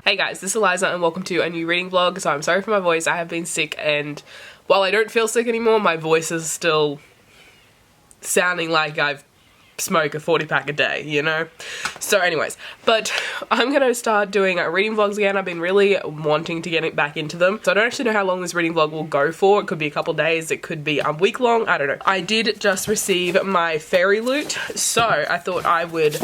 Hey guys, this is Eliza and welcome to a new reading vlog. So I'm sorry for my voice, I have been sick, and while I don't feel sick anymore, my voice is still sounding like I've smoked a 40 pack a day, you know? So anyways, but I'm gonna start doing reading vlogs again. I've been really wanting to get it back into them. So I don't actually know how long this reading vlog will go for. It could be a couple days, it could be a week long, I don't know. I did just receive my Fairyloot, so I thought I would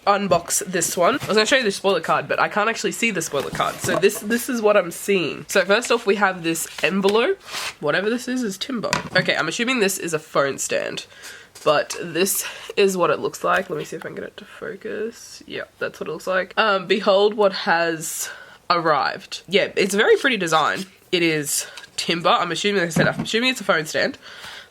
unbox this one. I was gonna show you the spoiler card, but I can't actually see the spoiler card. So this is what I'm seeing. So first off, we have this envelope. Whatever this is timber. Okay, I'm assuming this is a phone stand, but this is what it looks like. Let me see if I can get it to focus. Yeah, that's what it looks like. Behold what has arrived. Yeah, it's a very pretty design. It is timber. I'm assuming, like I said, I'm assuming it's a phone stand,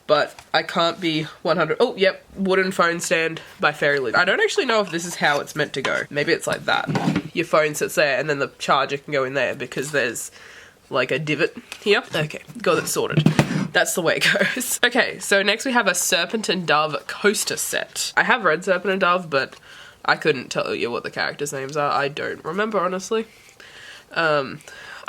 but I can't be 100. Oh, yep, wooden phone stand by Fairyloot. I don't actually know if this is how it's meant to go. Maybe it's like that. Your phone sits there and then the charger can go in there because there's like a divot here. Okay, got it sorted. That's the way it goes. Okay, so next we have a Serpent and Dove coaster set. I have read Serpent and Dove, but I couldn't tell you what the characters' names are. I don't remember, honestly.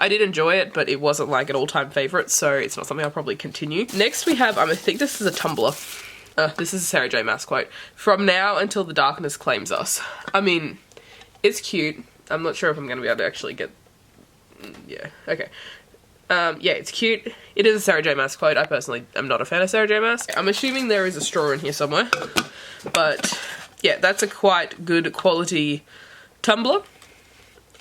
I did enjoy it, but it wasn't like an all-time favorite, so it's not something I'll probably continue. Next we have, I think this is a Tumblr. This is a Sarah J Maas quote. From now until the darkness claims us. I mean, it's cute. I'm not sure if I'm going to be able to actually get... Yeah, okay. Yeah, it's cute. It is a Sarah J Maas quote. I personally am not a fan of Sarah J Maas. I'm assuming there is a straw in here somewhere. But, yeah, that's a quite good quality Tumblr.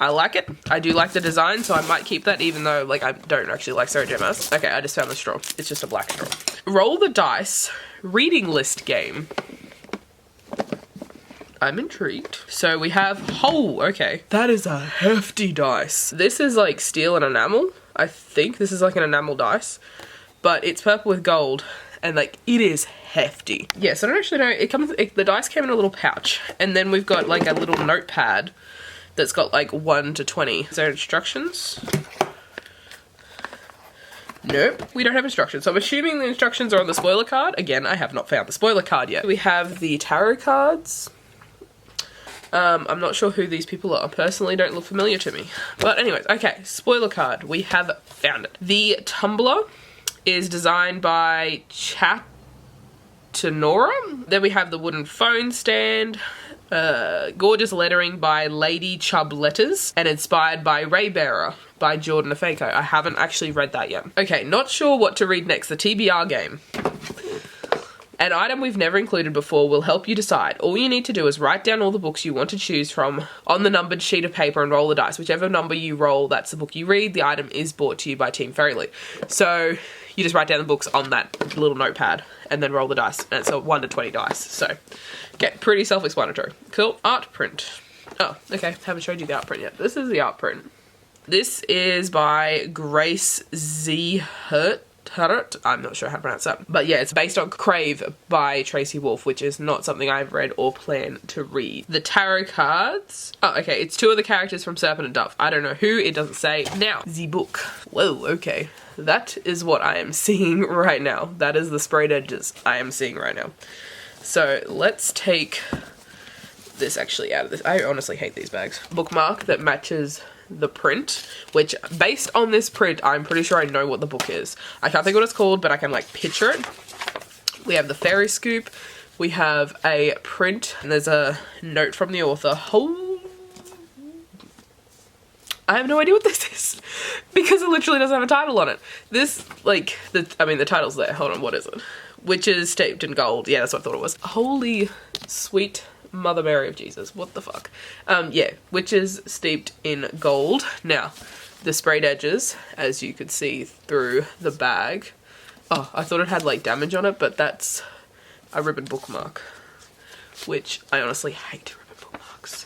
I like it. I do like the design, so I might keep that, even though, like, I don't actually like Sarah J Maas. Okay, I just found the straw. It's just a black straw. Roll the dice. Reading list game. I'm intrigued. So we have, oh, okay. That is a hefty dice. This is like steel and enamel. I think this is like an enamel dice, but it's purple with gold, and like, it is hefty. Yes, I don't actually know. The dice came in a little pouch, and then we've got like a little notepad that's got like 1 to 20. Is there instructions? Nope, we don't have instructions. So I'm assuming the instructions are on the spoiler card. Again, I have not found the spoiler card yet. We have the tarot cards. I'm not sure who these people are. Personally, don't look familiar to me. But anyways, okay, spoiler card. We have found it. The tumbler is designed by Chatanora. Then we have the wooden phone stand. Gorgeous lettering by Lady Chubb Letters, and inspired by Raybearer by Jordan Afeko. I haven't actually read that yet. Okay, not sure what to read next. The TBR game. An item we've never included before will help you decide. All you need to do is write down all the books you want to choose from on the numbered sheet of paper and roll the dice. Whichever number you roll, that's the book you read. The item is brought to you by Team Fairyloot. So you just write down the books on that little notepad and then roll the dice. And it's a 1 to 20 dice. So, okay, pretty self-explanatory. Cool. Art print. Oh, okay. Haven't showed you the art print yet. This is the art print. This is by Grace Z. I'm not sure how to pronounce that. But yeah, it's based on Crave by Tracy Wolfe, which is not something I've read or plan to read. The tarot cards. Oh, okay. It's 2 of the characters from Serpent and Dove. I don't know who, it doesn't say. Now, the book. Whoa, okay. That is what I am seeing right now. That is the sprayed edges I am seeing right now. So let's take this actually out of this. I honestly hate these bags. Bookmark that matches the print, which based on this print, I'm pretty sure I know what the book is. I can't think what it's called, but I can like picture it. We have the fairy scoop. We have a print, and there's a note from the author. Oh, I have no idea what this is because it literally doesn't have a title on it. This, like, the title's there. Hold on, what is it? Witches steeped in gold. Yeah, that's what I thought it was. Holy sweet Mother Mary of Jesus, what the fuck? Yeah, witches steeped in gold. Now, the sprayed edges, as you could see through the bag. Oh, I thought it had like damage on it, but that's a ribbon bookmark, which I honestly hate ribbon bookmarks.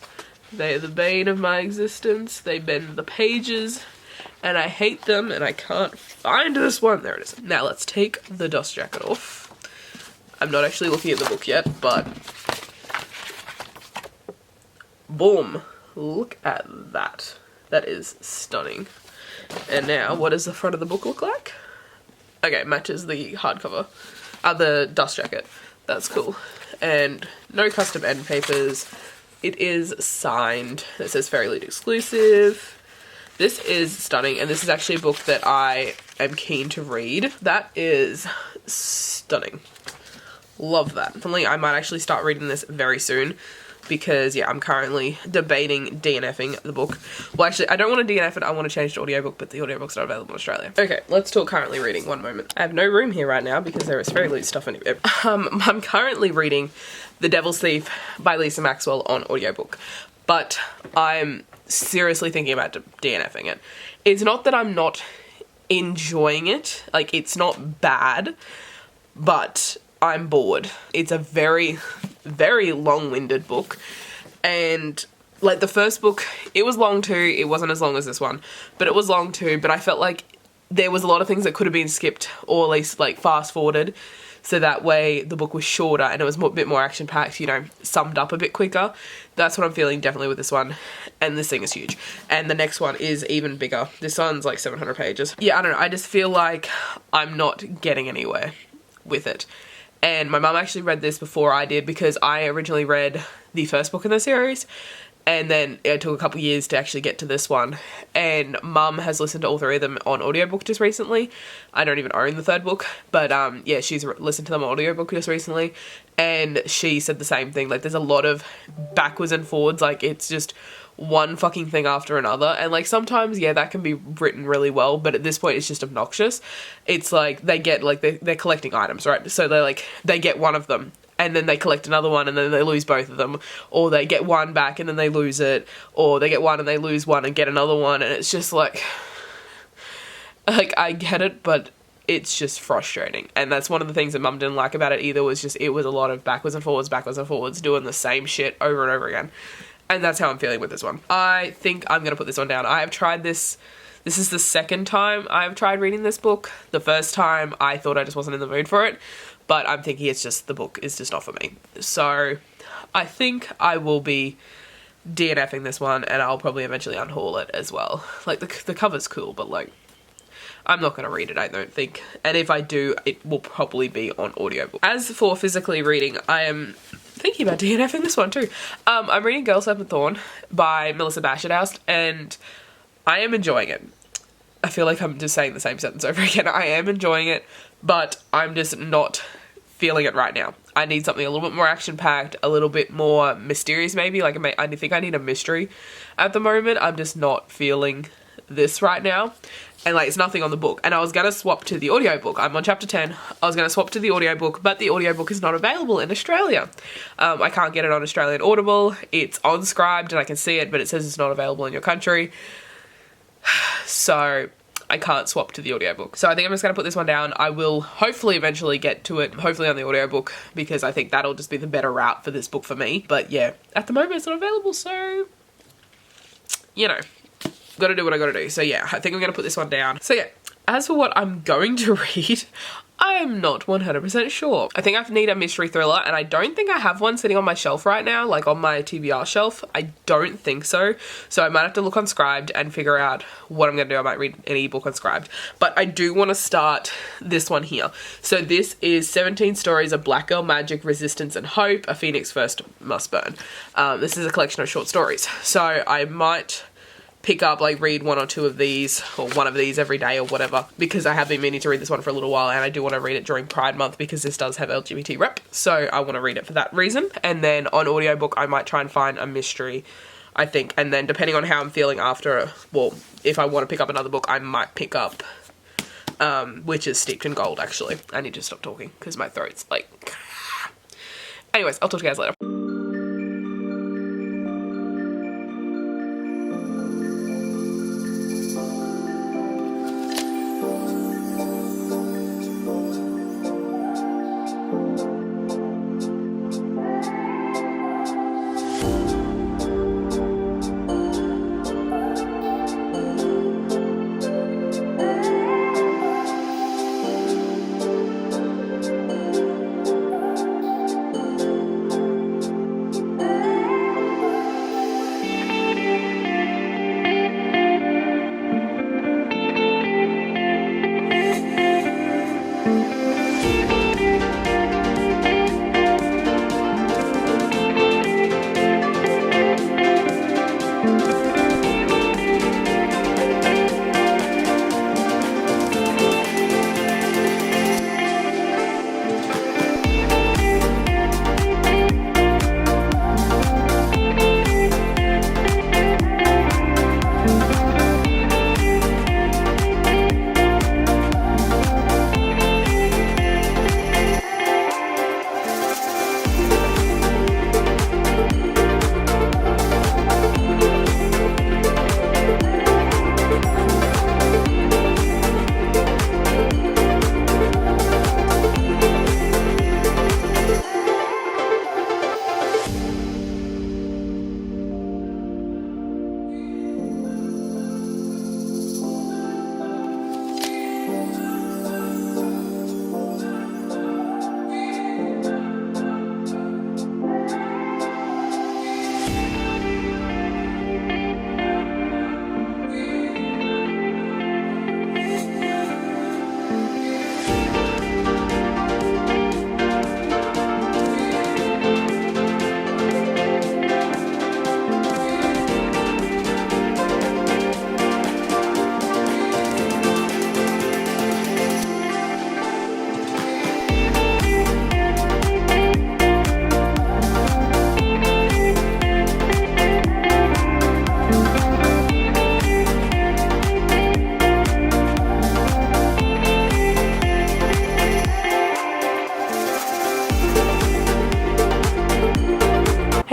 They are the bane of my existence. They bend the pages, and I hate them, and I can't find this one. There it is. Now, let's take the dust jacket off. I'm not actually looking at the book yet, but boom, look at that. That is stunning. And now, what does the front of the book look like? Okay, matches the hardcover. The dust jacket. That's cool. And no custom end papers. It is signed. It says Fairyloot exclusive. This is stunning, and this is actually a book that I am keen to read. That is stunning. Love that. Definitely, I might actually start reading this very soon because, yeah, I'm currently debating DNFing the book. Well, actually, I don't want to DNF it. I want to change to audiobook, but the audiobook's not available in Australia. Okay, let's talk currently reading. One moment. I have no room here right now because there is Fairyloot stuff in it. I'm currently reading The Devil's Thief by Lisa Maxwell on audiobook, but I'm seriously thinking about DNFing it. It's not that I'm not enjoying it. Like, it's not bad, but I'm bored. It's a very, very long-winded book, and like the first book, it was long too. It wasn't as long as this one, but it was long too, but I felt like there was a lot of things that could have been skipped or at least like fast-forwarded, so that way the book was shorter and it was a bit more action-packed, you know, summed up a bit quicker. That's what I'm feeling definitely with this one, and this thing is huge. And the next one is even bigger. This one's like 700 pages. Yeah, I don't know, I just feel like I'm not getting anywhere with it. And my mum actually read this before I did because I originally read the first book in the series, and then it took a couple years to actually get to this one. And mum has listened to all three of them on audiobook just recently. I don't even own the third book, but yeah, she's listened to them on audiobook just recently, and she said the same thing. Like, there's a lot of backwards and forwards, like it's just one fucking thing after another, and like sometimes, yeah, that can be written really well, but at this point it's just obnoxious. It's like they get like they're collecting items, right? So they get one of them and then they collect another one and then they lose both of them, or they get one back and then they lose it, or they get one and they lose one and get another one, and it's just like I get it, but it's just frustrating. And that's one of the things that mum didn't like about it either, was just it was a lot of backwards and forwards doing the same shit over and over again. And that's how I'm feeling with this one. I think I'm going to put this one down. I have tried this. This is the second time I've tried reading this book. The first time I thought I just wasn't in the mood for it, but I'm thinking it's just the book is just not for me. So I think I will be DNFing this one, and I'll probably eventually unhaul it as well. Like the cover's cool, but like I'm not going to read it, I don't think. And if I do, it will probably be on audiobook. As for physically reading, I am thinking about DNFing this one too. I'm reading Girl Serpent Thorn by Melissa Basherhouse, and I am enjoying it. I feel like I'm just saying the same sentence over again. I am enjoying it, but I'm just not feeling it right now. I need something a little bit more action-packed, a little bit more mysterious maybe. Like I think I need a mystery at the moment. I'm just not feeling this right now. And like, it's nothing on the book. And I was going to swap to the audiobook. I'm on chapter 10. I was going to swap to the audiobook, but the audiobook is not available in Australia. I can't get it on Australian Audible. It's on Scribed and I can see it, but it says it's not available in your country. So I can't swap to the audiobook. So I think I'm just going to put this one down. I will hopefully eventually get to it, hopefully on the audiobook, because I think that'll just be the better route for this book for me. But yeah, at the moment it's not available, so, you know, gotta do what I gotta do. So yeah, I think I'm gonna put this one down. So yeah, as for what I'm going to read, I'm not 100% sure. I think I need a mystery thriller, and I don't think I have one sitting on my shelf right now, like on my TBR shelf. I don't think so. So I might have to look on Scribed and figure out what I'm gonna do. I might read any book on Scribed. But I do want to start this one here. So this is 17 Stories of Black Girl Magic, Resistance and Hope, A Phoenix First Must Burn. This is a collection of short stories. So I might pick up, like, read one or two of these, or one of these every day or whatever, because I have been meaning to read this one for a little while, and I do want to read it during Pride Month because this does have LGBT rep, so I want to read it for that reason. And then on audiobook I might try and find a mystery, I think, and then depending on how I'm feeling after, well, if I want to pick up another book, I might pick up Witches Steeped in Gold, actually. I need to stop talking because my throat's like... Anyways, I'll talk to you guys later.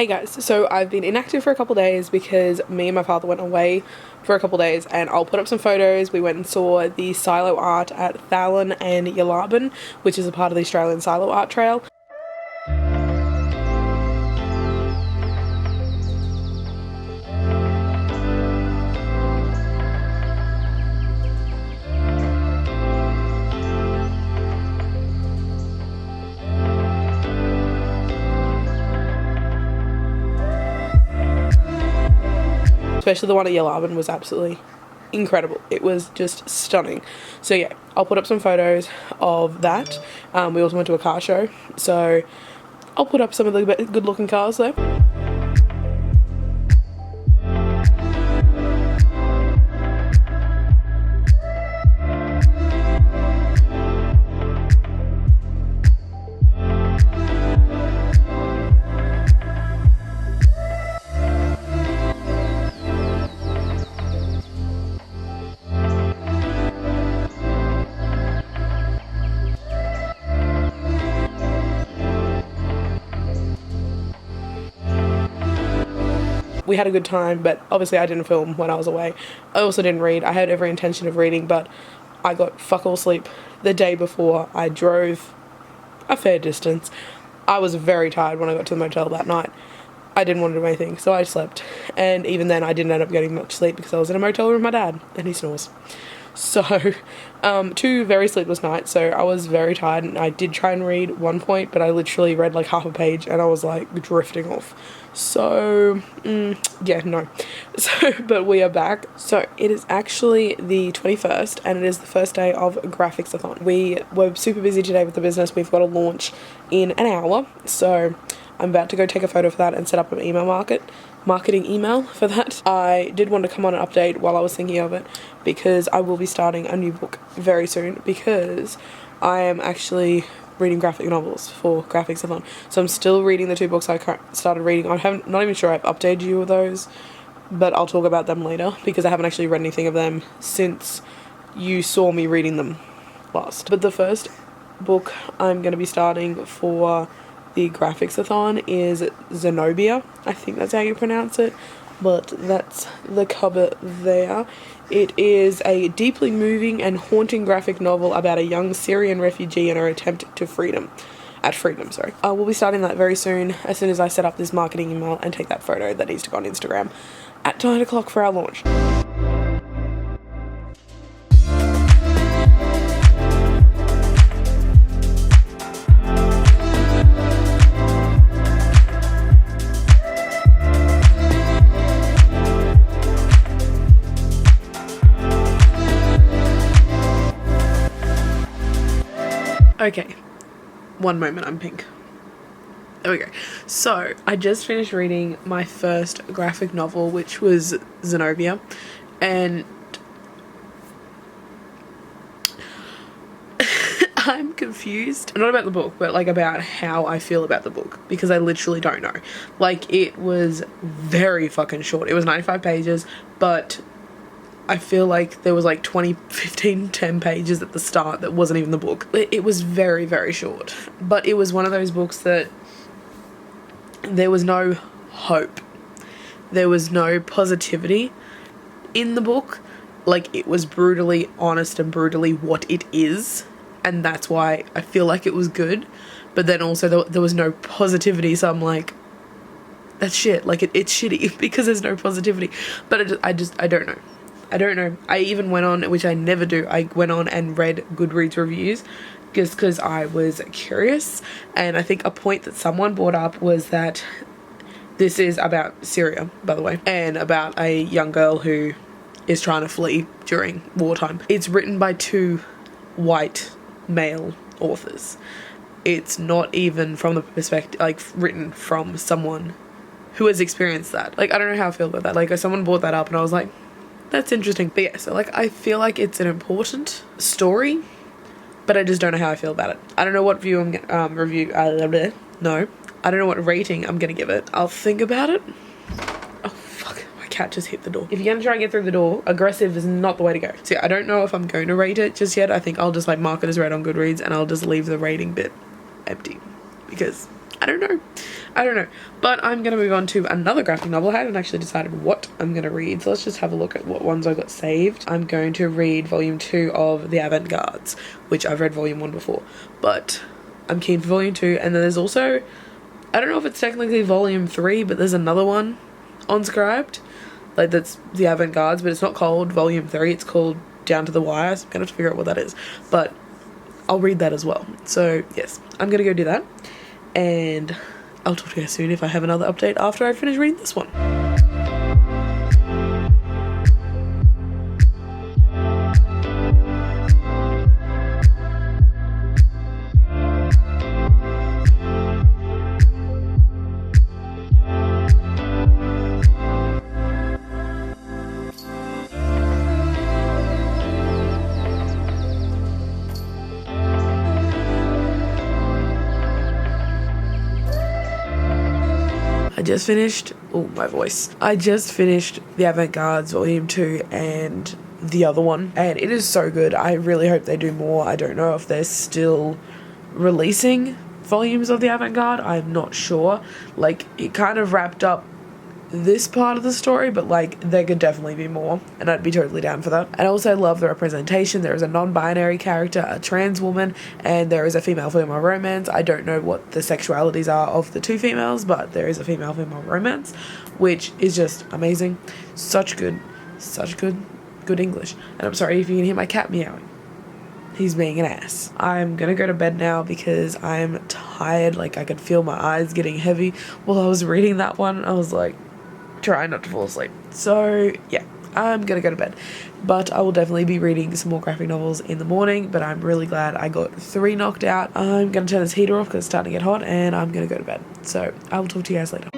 Hey guys, so I've been inactive for a couple days because me and my father went away for a couple days, and I'll put up some photos. We went and saw the Silo Art at Thallon and YELARBON, which is a part of the Australian Silo Art Trail. Especially the one at YELARBON was absolutely incredible. It was just stunning. So yeah, I'll put up some photos of that. We also went to a car show, so I'll put up some of the good looking cars there. We had a good time, but obviously I didn't film when I was away. I also didn't read. I had every intention of reading, but I got fuck all sleep the day before. I drove a fair distance. I was very tired when I got to the motel that night. I didn't want to do anything, so I slept. And even then I didn't end up getting much sleep because I was in a motel room with my dad, and he snores. So, 2 very sleepless nights, so I was very tired, and I did try and read one point, but I literally read like half a page and I was like drifting off. So, yeah, no. So, but we are back. So, it is actually the 21st, and it is the first day of GraphicsAthon. We were super busy today with the business. We've got a launch in an hour, so I'm about to go take a photo for that and set up an email marketing email for that. I did want to come on and update while I was thinking of it, because I will be starting a new book very soon, because I am actually reading graphic novels for GraphicsAthon. So I'm still reading the 2 books I started reading. I'm not even sure I've updated you with those, but I'll talk about them later, because I haven't actually read anything of them since you saw me reading them last. But the first book I'm going to be starting for the GraphicsAthon is Zenobia. I think that's how you pronounce it, but that's the cover there. It is a deeply moving and haunting graphic novel about a young Syrian refugee and her attempt at freedom. We'll be starting that very soon, as soon as I set up this marketing email and take that photo that needs to go on Instagram at 9 o'clock for our launch. Okay, one moment, I'm pink. There we go. So, I just finished reading my first graphic novel, which was Zenobia, and I'm confused. Not about the book, but like about how I feel about the book, because I literally don't know. Like, it was very fucking short. It was 95 pages, but I feel like there was like 10 pages at the start that wasn't even the book. It was very, very short. But it was one of those books that there was no hope. There was no positivity in the book. Like, it was brutally honest and brutally what it is. And that's why I feel like it was good. But then also there was no positivity, so I'm like, that's shit. Like, it's shitty because there's no positivity. But I don't know. I don't know. I even went on, which I never do, I went on and read Goodreads reviews just because I was curious. And I think a point that someone brought up was that this is about Syria, by the way, and about a young girl who is trying to flee during wartime. It's written by 2 white male authors. It's not even from the perspective, like, written from someone who has experienced that. Like, I don't know how I feel about that. Like, someone brought that up and I was like, that's interesting. But yeah, so like, I feel like it's an important story, but I just don't know how I feel about it. I don't know what I don't know what rating I'm gonna give it. I'll think about it. Oh fuck, my cat just hit the door. If you're gonna try and get through the door, aggressive is not the way to go. So I don't know if I'm going to rate it just yet. I think I'll just like mark it as read on Goodreads, and I'll just leave the rating bit empty, because I don't know. But I'm going to move on to another graphic novel. I haven't actually decided what I'm going to read, so let's just have a look at what ones I got saved. I'm going to read volume 2 of The Avant-Gardes, which I've read volume 1 before, but I'm keen for volume 2. And then there's also, I don't know if it's technically volume 3, but there's another one on Scribed, like that's The Avant-Gardes, but it's not called volume 3, it's called Down to the Wire, so I'm going to have to figure out what that is, but I'll read that as well. So yes, I'm going to go do that, and I'll talk to you guys soon if I have another update after I finish reading this one. I just finished The Avant-Gardes volume 2 and the other one, and it is so good. I really hope they do more. I don't know if they're still releasing volumes of The Avant-Garde. I'm not sure. Like, it kind of wrapped up this part of the story, but like there could definitely be more, and I'd be totally down for that. And I also love the representation. There is a non-binary character, a trans woman, and there is a female-female romance. I don't know what the sexualities are of the two females, but there is a female-female romance, which is just amazing. Such good English. And I'm sorry if you can hear my cat meowing. He's being an ass. I'm gonna go to bed now because I'm tired. Like, I could feel my eyes getting heavy while I was reading that one. I was like, trying not to fall asleep. So yeah, I'm gonna go to bed, but I will definitely be reading some more graphic novels in the morning. But I'm really glad I got 3 knocked out. I'm gonna turn this heater off because it's starting to get hot, and I'm gonna go to bed. So I will talk to you guys later.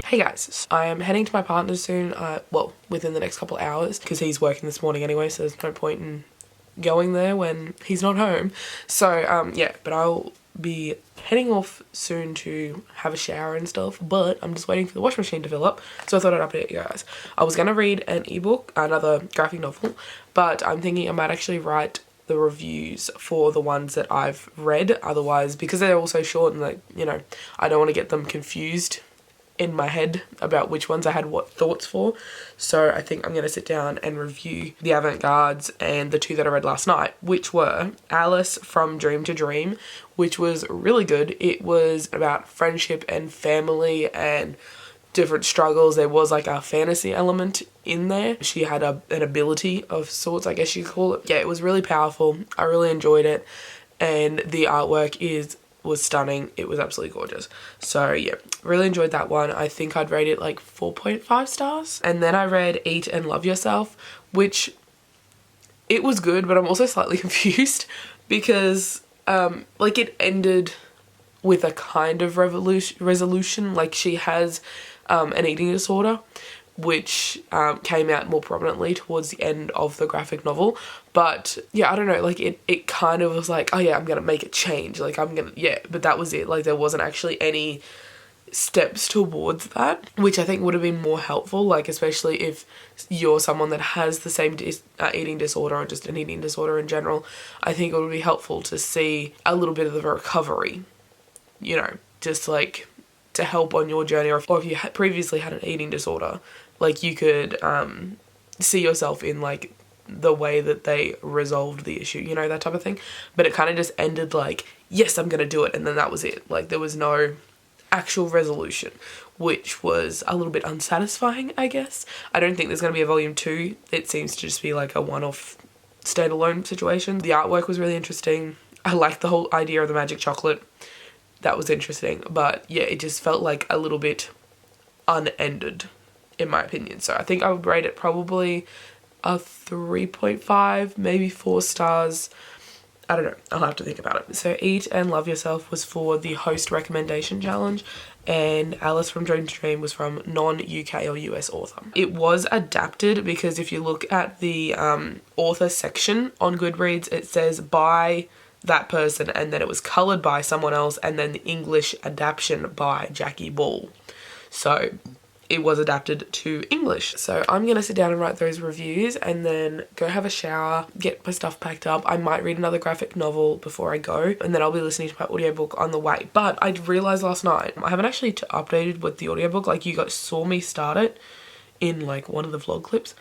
Hey guys, I am heading to my partner's soon, well, within the next couple hours, because he's working this morning anyway, so there's no point in going there when he's not home. So, yeah, but I'll be heading off soon to have a shower and stuff, but I'm just waiting for the washing machine to fill up, so I thought I'd update you guys. I was gonna read an ebook, another graphic novel, but I'm thinking I might actually write the reviews for the ones that I've read, otherwise, because they're all so short and, like, you know, I don't want to get them confused in my head about which ones I had what thoughts for. So I think I'm going to sit down and review The Avant-Gardes and the 2 that I read last night, which were Alice from Dream to Dream, which was really good. It was about friendship and family and different struggles. There was like a fantasy element in there. She had an ability of sorts, I guess you could call it. Yeah, it was really powerful. I really enjoyed it, and the artwork was stunning. It was absolutely gorgeous. So yeah, really enjoyed that one. I think I'd rate it like 4.5 stars. And then I read Eat and Love Yourself, which it was good, but I'm also slightly confused because like it ended with a kind of resolution. Like she has an eating disorder, which came out more prominently towards the end of the graphic novel. But yeah, I don't know, like it kind of was like, oh yeah, I'm gonna make a change, like I'm gonna, yeah, but that was it. Like there wasn't actually any steps towards that, which I think would have been more helpful, like especially if you're someone that has the same eating disorder or just an eating disorder in general. I think it would be helpful to see a little bit of the recovery, you know, just like to help on your journey, or if you previously had an eating disorder, like you could see yourself in like the way that they resolved the issue, you know, that type of thing. But it kind of just ended like, yes, I'm gonna do it, and then that was it. Like there was no actual resolution, which was a little bit unsatisfying, I guess. I don't think there's gonna be a volume 2. It seems to just be like a one-off standalone situation. The artwork was really interesting. I liked the whole idea of the magic chocolate. That was interesting, but yeah, it just felt like a little bit unended, in my opinion. So I think I would rate it probably a 3.5, maybe 4 stars. I don't know, I'll have to think about it. So Eat and Love Yourself was for the host recommendation challenge, and Alice from Dream to Dream was from non-UK or US author. It was adapted because if you look at the author section on Goodreads, it says by that person, and then it was coloured by someone else, and then the English adaptation by Jackie Ball. So it was adapted to English. So I'm gonna sit down and write those reviews and then go have a shower, get my stuff packed up. I might read another graphic novel before I go, and then I'll be listening to my audiobook on the way. But I realised last night, I haven't actually updated with the audiobook. Like you guys saw me start it in like one of the vlog clips,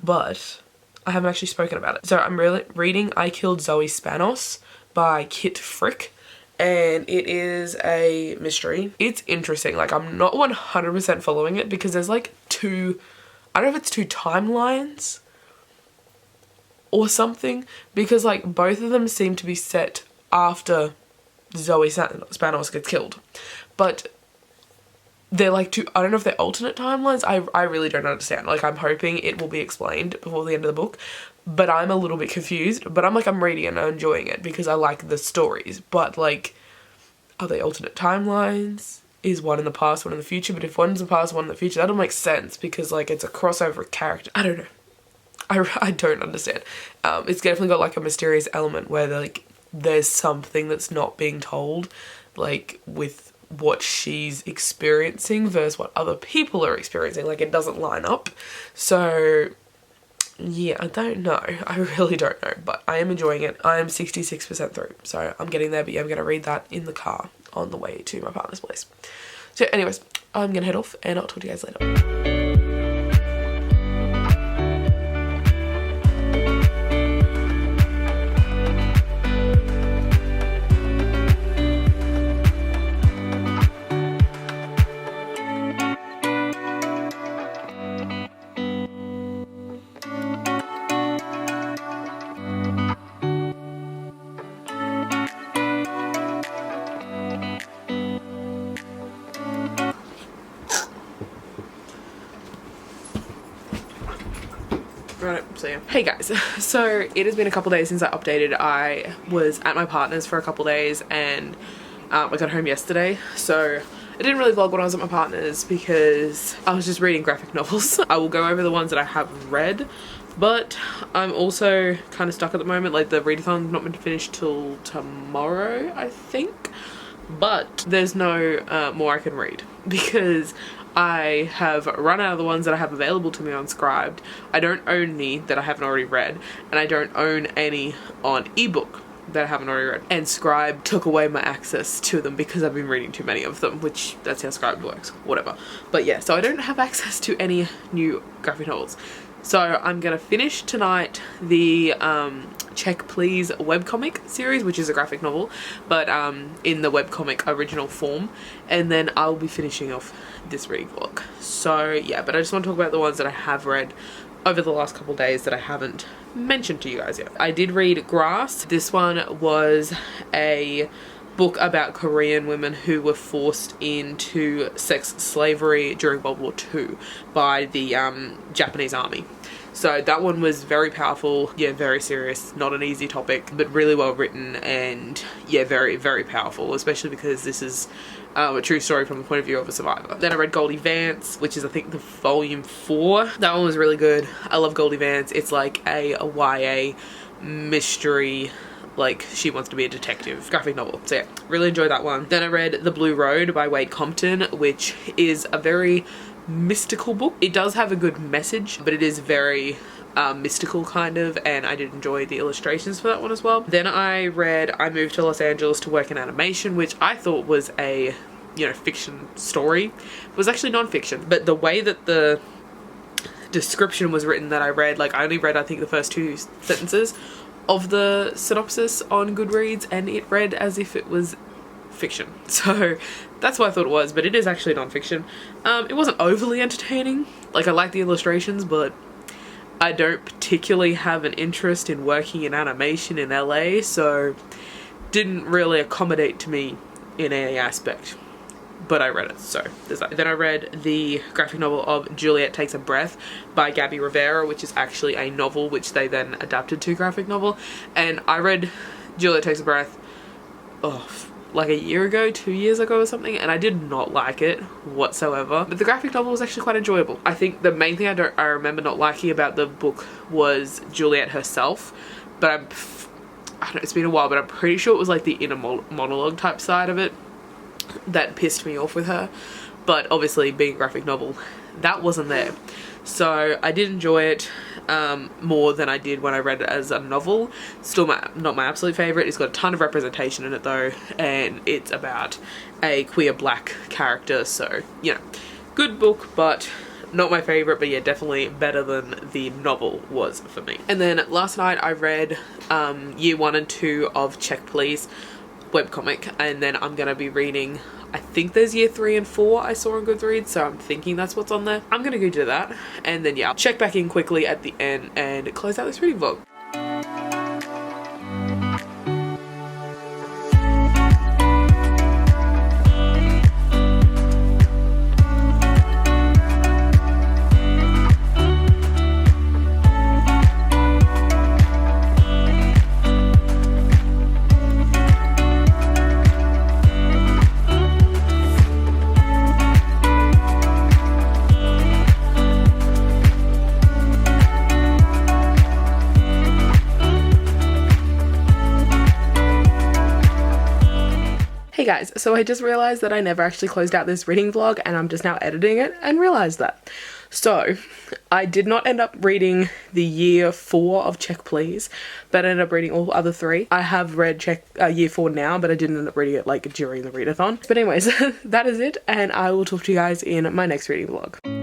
but I haven't actually spoken about it. So I'm reading I Killed Zoe Spanos by Kit Frick, and it is a mystery. It's interesting. Like I'm not 100% following it because there's like two, I don't know if it's 2 timelines or something, because like both of them seem to be set after Zoe Spanos gets killed, but they're like 2, I don't know if they're alternate timelines. I really don't understand. Like I'm hoping it will be explained before the end of the book, but I'm a little bit confused. But I'm like, I'm reading it and I'm enjoying it because I like the stories. But like, are they alternate timelines? Is one in the past, one in the future? But if one's in the past, one in the future, that'll make sense because like it's a crossover of character. I don't know. I don't understand. It's definitely got like a mysterious element where like there's something that's not being told, like with what she's experiencing versus what other people are experiencing. Like it doesn't line up. So yeah, I don't know. I really don't know, but I am enjoying it. I am 66% through, so I'm getting there. But yeah, I'm going to read that in the car on the way to my partner's place. So anyways, I'm going to head off and I'll talk to you guys later. Right, so yeah. Hey guys, so it has been a couple days since I updated. I was at my partner's for a couple days and I got home yesterday, so I didn't really vlog when I was at my partner's because I was just reading graphic novels. I will go over the ones that I have read, but I'm also kind of stuck at the moment. Like the readathon's not meant to finish till tomorrow, I think, but there's no more I can read because I have run out of the ones that I have available to me on Scribd. I don't own any that I haven't already read, and I don't own any on ebook that I haven't already read. And Scribd took away my access to them because I've been reading too many of them, which that's how Scribd works, whatever. But yeah, so I don't have access to any new graphic novels. So I'm gonna finish tonight the Check Please webcomic series, which is a graphic novel, but in the webcomic original form, and then I'll be finishing off this reading vlog. So yeah, but I just want to talk about the ones that I have read over the last couple of days that I haven't mentioned to you guys yet. I did read Grass. This one was a book about Korean women who were forced into sex slavery during World War II by the Japanese army. So that one was very powerful, yeah, very serious, not an easy topic, but really well written, and yeah, very, very powerful, especially because this is a true story from the point of view of a survivor. Then I read Qld Vance, which is I think the volume 4. That one was really good. I love Qld Vance. It's like a YA mystery, like she wants to be a detective graphic novel. So yeah, really enjoyed that one. Then I read The Blue Road by Wade Compton, which is a very mystical book. It does have a good message, but it is very mystical kind of, and I did enjoy the illustrations for that one as well. Then I read I Moved to Los Angeles to Work in Animation, which I thought was a, you know, fiction story. It was actually non-fiction, but the way that the description was written that I read, like I only read I think the first 2 sentences of the synopsis on Goodreads, and it read as if it was fiction. So that's what I thought it was, but it is actually non-fiction. It wasn't overly entertaining. Like I like the illustrations, but I don't particularly have an interest in working in animation in LA, so didn't really accommodate to me in any aspect. But I read it, so there's that. Then I read the graphic novel of Juliet Takes a Breath by Gabby Rivera, which is actually a novel which they then adapted to graphic novel. And I read Juliet Takes a Breath, like a year ago, 2 years ago or something, and I did not like it whatsoever. But the graphic novel was actually quite enjoyable. I think the main thing I remember not liking about the book was Juliet herself, but I don't know, it's been a while, but I'm pretty sure it was like the inner monologue type side of it that pissed me off with her. But obviously being a graphic novel, that wasn't there. So I did enjoy it more than I did when I read it as a novel. Still not my absolute favourite. It's got a ton of representation in it though, and it's about a queer black character, so you know, good book, but not my favourite, but yeah, definitely better than the novel was for me. And then last night I read year 1 and 2 of Check Please webcomic, and then I'm gonna be reading, I think there's year 3 and 4 I saw on Goodreads, so I'm thinking that's what's on there. I'm gonna go do that, and then yeah, I'll check back in quickly at the end and close out this reading vlog. Hey guys, so I just realised that I never actually closed out this reading vlog, and I'm just now editing it and realised that. So, I did not end up reading the year 4 of Check Please, but I ended up reading all other 3. I have read year 4 now, but I didn't end up reading it like during the readathon. But anyways, that is it, and I will talk to you guys in my next reading vlog.